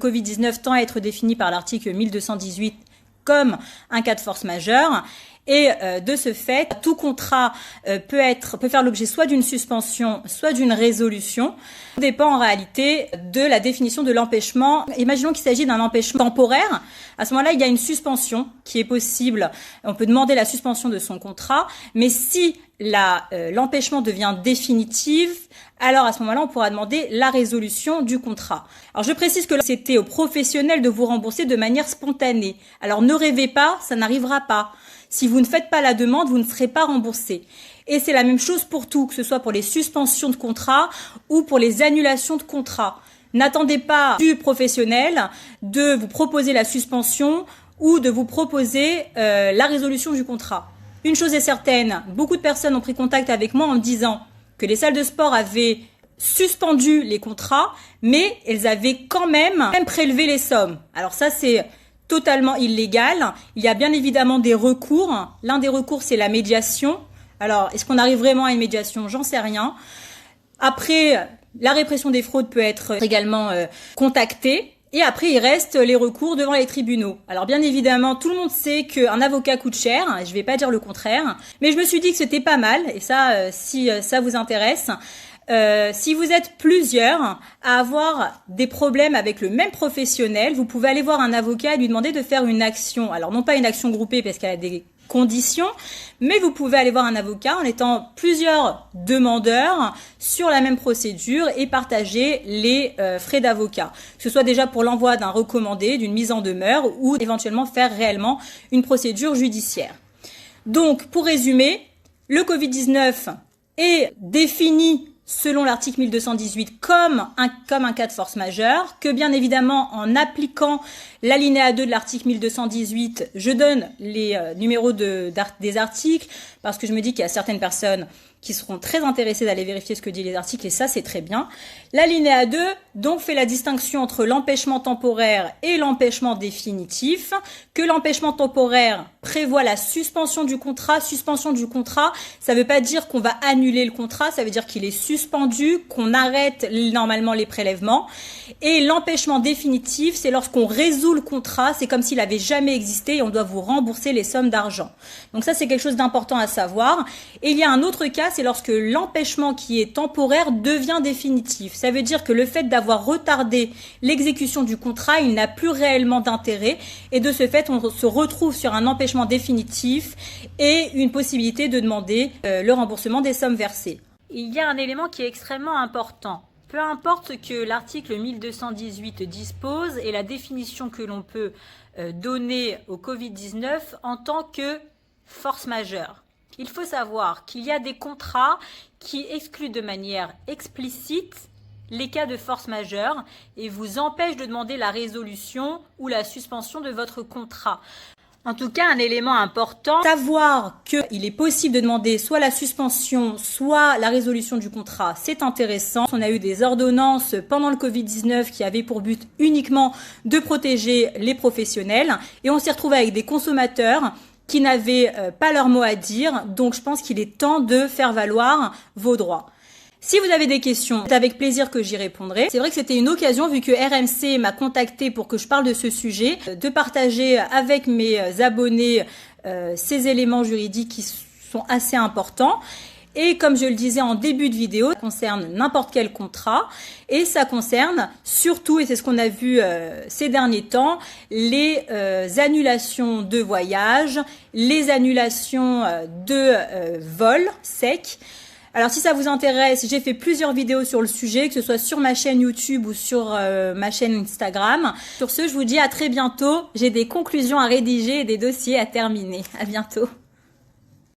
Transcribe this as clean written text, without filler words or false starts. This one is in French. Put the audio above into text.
Covid-19 tend à être défini par l'article 1218 comme un cas de force majeure. Et de ce fait, tout contrat peut faire l'objet soit d'une suspension, soit d'une résolution. Ça dépend en réalité de la définition de l'empêchement. Imaginons qu'il s'agit d'un empêchement temporaire. À ce moment-là, il y a une suspension qui est possible. On peut demander la suspension de son contrat, mais si l'empêchement devient définitif, alors à ce moment-là, on pourra demander la résolution du contrat. Alors je précise que c'était aux professionnels de vous rembourser de manière spontanée. Alors ne rêvez pas, ça n'arrivera pas. Si vous ne faites pas la demande, vous ne serez pas remboursé. Et c'est la même chose pour tout, que ce soit pour les suspensions de contrat ou pour les annulations de contrat. N'attendez pas du professionnel de vous proposer la suspension ou de vous proposer la résolution du contrat. Une chose est certaine, beaucoup de personnes ont pris contact avec moi en me disant que les salles de sport avaient suspendu les contrats, mais elles avaient quand même prélevé les sommes. Alors ça, c'est totalement illégal. Il y a bien évidemment des recours. L'un des recours, c'est la médiation. Alors, est-ce qu'on arrive vraiment à une médiation? J'en sais rien. Après, la répression des fraudes peut être également contactée. Et après, il reste les recours devant les tribunaux. Alors bien évidemment, tout le monde sait qu'un avocat coûte cher. Je vais pas dire le contraire. Mais je me suis dit que c'était pas mal. Et ça, si ça vous intéresse, si vous êtes plusieurs à avoir des problèmes avec le même professionnel, vous pouvez aller voir un avocat et lui demander de faire une action. Alors non pas une action groupée parce qu'elle a des conditions, mais vous pouvez aller voir un avocat en étant plusieurs demandeurs sur la même procédure et partager les frais d'avocat. Que ce soit déjà pour l'envoi d'un recommandé, d'une mise en demeure ou éventuellement faire réellement une procédure judiciaire. Donc, pour résumer, le Covid-19 est défini selon l'article 1218 comme un cas de force majeure, que bien évidemment en appliquant l'alinéa 2 de l'article 1218, je donne les numéros des articles parce que je me dis qu'il y a certaines personnes qui seront très intéressées d'aller vérifier ce que disent les articles et ça c'est très bien. L'alinéa 2 donc fait la distinction entre l'empêchement temporaire et l'empêchement définitif, que l'empêchement temporaire prévoit la suspension du contrat. Suspension du contrat, ça ne veut pas dire qu'on va annuler le contrat, ça veut dire qu'il est suspendu, qu'on arrête normalement les prélèvements. Et l'empêchement définitif, c'est lorsqu'on résout le contrat, c'est comme s'il n'avait jamais existé et on doit vous rembourser les sommes d'argent. Donc ça, c'est quelque chose d'important à savoir. Et il y a un autre cas, c'est lorsque l'empêchement qui est temporaire devient définitif. Ça veut dire que le fait d'avoir retardé l'exécution du contrat, il n'a plus réellement d'intérêt et de ce fait, on se retrouve sur un empêchement définitif et une possibilité de demander le remboursement des sommes versées. Il y a un élément qui est extrêmement important. Peu importe ce que l'article 1218 dispose et la définition que l'on peut donner au Covid-19 en tant que force majeure. Il faut savoir qu'il y a des contrats qui excluent de manière explicite les cas de force majeure et vous empêchent de demander la résolution ou la suspension de votre contrat. En tout cas, un élément important, savoir qu'il est possible de demander soit la suspension, soit la résolution du contrat, c'est intéressant. On a eu des ordonnances pendant le Covid-19 qui avaient pour but uniquement de protéger les professionnels et on s'est retrouvé avec des consommateurs qui n'avaient pas leur mot à dire. Donc, je pense qu'il est temps de faire valoir vos droits. Si vous avez des questions, c'est avec plaisir que j'y répondrai. C'est vrai que c'était une occasion, vu que RMC m'a contacté pour que je parle de ce sujet, de partager avec mes abonnés ces éléments juridiques qui sont assez importants. Et comme je le disais en début de vidéo, ça concerne n'importe quel contrat et ça concerne surtout, et c'est ce qu'on a vu ces derniers temps, les annulations de voyage, les annulations de vol sec. Alors si ça vous intéresse, j'ai fait plusieurs vidéos sur le sujet, que ce soit sur ma chaîne YouTube ou sur ma chaîne Instagram. Sur ce, je vous dis à très bientôt. J'ai des conclusions à rédiger et des dossiers à terminer. À bientôt.